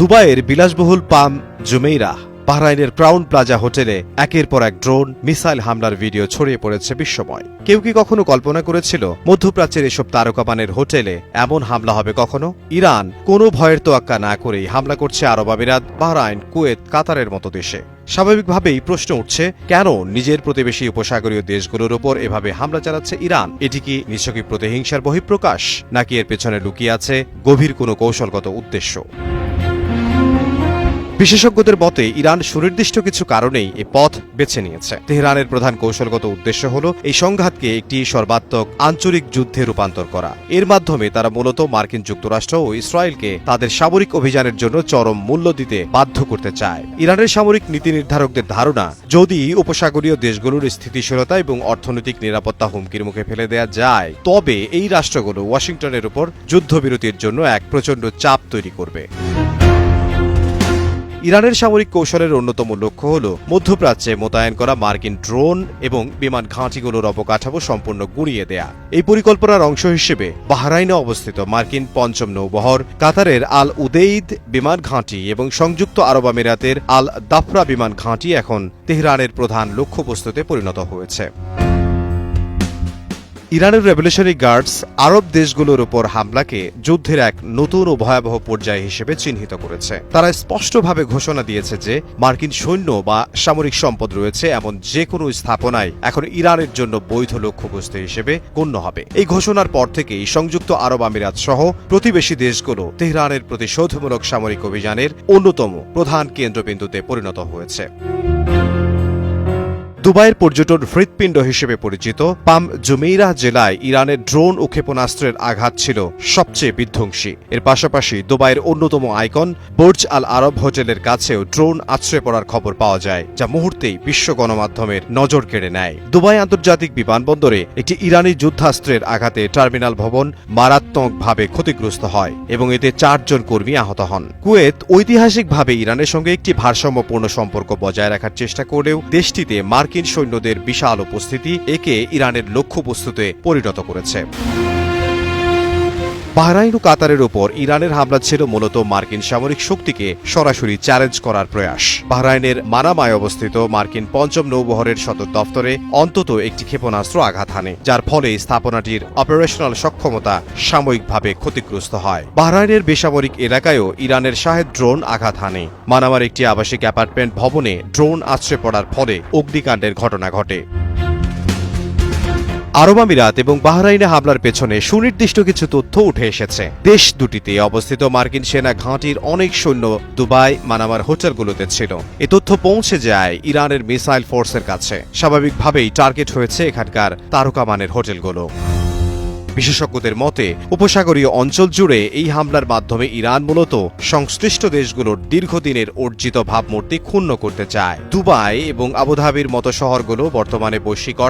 দুবাইয়ের বিলাসবহুল পাম Jumeirah বাহরাইনের Crowne Plaza হোটেলে একের পর এক ড্রোন মিসাইল হামলার ভিডিও ছড়িয়ে পড়েছে বিশ্বময়। কেউ কি কখনো কল্পনা করেছিল মধ্যপ্রাচ্যের এসব তারকামানের হোটেলে এমন হামলা হবে কখনো? ইরান কোনো ভয়ের তোয়াক্কা না করেই হামলা করছে আরব আমিরাত, বাহরাইন, কুয়েত, কাতারের মতো দেশে। স্বাভাবিকভাবেই প্রশ্ন উঠছে, কেন নিজের প্রতিবেশী উপসাগরীয় দেশগুলোর উপর এভাবে হামলা চালাচ্ছে ইরান? এটি কি নিছকই প্রতিহিংসার বহিঃপ্রকাশ, নাকি এর পেছনে লুকিয়ে আছে গভীর কোনো কৌশলগত উদ্দেশ্য? বিশেষজ্ঞদের মতে ইরান সুনির্দিষ্ট কিছু কারণেই এ পথ বেছে নিয়েছে। তেহরানের প্রধান কৌশলগত উদ্দেশ্য হল এই সংঘাতকে একটি সর্বাত্মক আঞ্চলিক যুদ্ধে রূপান্তর করা। এর মাধ্যমে তারা মূলত মার্কিন যুক্তরাষ্ট্র ও ইসরায়েলকে তাদের সামরিক অভিযানের জন্য চরম মূল্য দিতে বাধ্য করতে চায়। ইরানের সামরিক নীতি নির্ধারকদের ধারণা, যদি উপসাগরীয় দেশগুলোর স্থিতিশীলতা এবং অর্থনৈতিক নিরাপত্তা হুমকির মুখে ফেলে দেয়া যায়, তবে এই রাষ্ট্রগুলো ওয়াশিংটনের উপর যুদ্ধবিরতির জন্য এক প্রচণ্ড চাপ তৈরি করবে। ইরানের সামরিক কৌশলের অন্যতম লক্ষ্য হল মধ্যপ্রাচ্যে মোতায়েন করা মার্কিন ড্রোন এবং বিমান ঘাঁটিগুলোর অবকাঠামো সম্পূর্ণ গুঁড়িয়ে দেয়া। এই পরিকল্পনার অংশ হিসেবে বাহরাইনে অবস্থিত মার্কিন পঞ্চম নৌবহর, কাতারের আল উদেইদ বিমান ঘাঁটি এবং সংযুক্ত আরব আমিরাতের আল দাফরা বিমান ঘাঁটি এখন তেহরানের প্রধান লক্ষ্যবস্তুতে পরিণত হয়েছে। ইরানের রেভলিউশনারি গার্ডস আরব দেশগুলোর উপর হামলাকে যুদ্ধের এক নতুন ও ভয়াবহ পর্যায় হিসেবে চিহ্নিত করেছে। তারা স্পষ্টভাবে ঘোষণা দিয়েছে যে মার্কিন সৈন্য বা সামরিক সম্পদ রয়েছে এমন যে কোনো স্থাপনায় এখন ইরানের জন্য বৈধ লক্ষ্যবস্তু হিসেবে গণ্য হবে। এই ঘোষণার পর থেকেই সংযুক্ত আরব আমিরাত সহ প্রতিবেশী দেশগুলো তেহরানের প্রতিশোধমূলক সামরিক অভিযানের অন্যতম প্রধান কেন্দ্রবিন্দুতে পরিণত হয়েছে। দুবাইয়ের পর্যটন হৃৎপিণ্ড হিসেবে পরিচিত পাম জুমেইরাহ জেলায় ইরানের ড্রোন ও ক্ষেপণাস্ত্রের আঘাত ছিল সবচেয়ে বিধ্বংসী। এর পাশাপাশি দুবাইয়ের অন্যতম আইকন বুর্জ আল আরব হোটেলের কাছেও ড্রোন আছড়ে পড়ার খবর পাওয়া যায়, যা মুহূর্তেই বিশ্ব গণমাধ্যমের নজর কেড়ে নেয়। দুবাই আন্তর্জাতিক বিমানবন্দরে একটি ইরানি যুদ্ধাস্ত্রের আঘাতে টার্মিনাল ভবন মারাত্মকভাবে ক্ষতিগ্রস্ত হয় এবং এতে 4 জন কর্মী আহত হন। কুয়েত ঐতিহাসিকভাবে ইরানের সঙ্গে একটি ভারসাম্যপূর্ণ সম্পর্ক বজায় রাখার চেষ্টা করলেও দেশটিতে মার্কিন সৈন্যদের বিশাল উপস্থিতি একে ইরানের লক্ষ্যবস্তুতে পরিণত করেছে। বাহরাইন ও কাতারের উপর ইরানের হামলা ছিল মূলত মার্কিন সামরিক শক্তিকে সরাসরি চ্যালেঞ্জ করার প্রয়াস। বাহরাইনের মানামায় অবস্থিত মার্কিন পঞ্চম নৌবহরের সদর দফতরে অন্তত একটি ক্ষেপণাস্ত্র আঘাত হানে, যার ফলে স্থাপনাটির অপারেশনাল সক্ষমতা সাময়িকভাবে ক্ষতিগ্রস্ত হয়। বাহরাইনের বেসামরিক এলাকায়ও ইরানের শাহেদ ড্রোন আঘাত হানে। মানামার একটি আবাসিক অ্যাপার্টমেন্ট ভবনে ড্রোন আছড়ে পড়ার ফলে অগ্নিকাণ্ডের ঘটনা ঘটে। আরব আমিরাত এবং বাহরাইনে হামলার পেছনে সুনির্দিষ্ট কিছু তথ্য উঠে এসেছে। দেশ দুটিতে অবস্থিত মার্কিন সেনা ঘাঁটির অনেক সৈন্য দুবাই, মানামার হোটেলগুলোতে ছিল। এ তথ্য পৌঁছে যায় ইরানের মিসাইল ফোর্সের কাছে। স্বাভাবিকভাবেই টার্গেট হয়েছে এখানকার তারকামানের হোটেলগুলো। বিশেষজ্ঞদের মতে উপসাগরীয় অঞ্চল জুড়ে এই হামলার মাধ্যমে ইরান মূলত সংশ্লিষ্ট দেশগুলোর দীর্ঘদিনের অর্জিত ভাবমূর্তি ক্ষুণ্ণ করতে চায়। দুবাই এবং আবুধাবির মতো শহরগুলো বর্তমানে বৈশ্বিক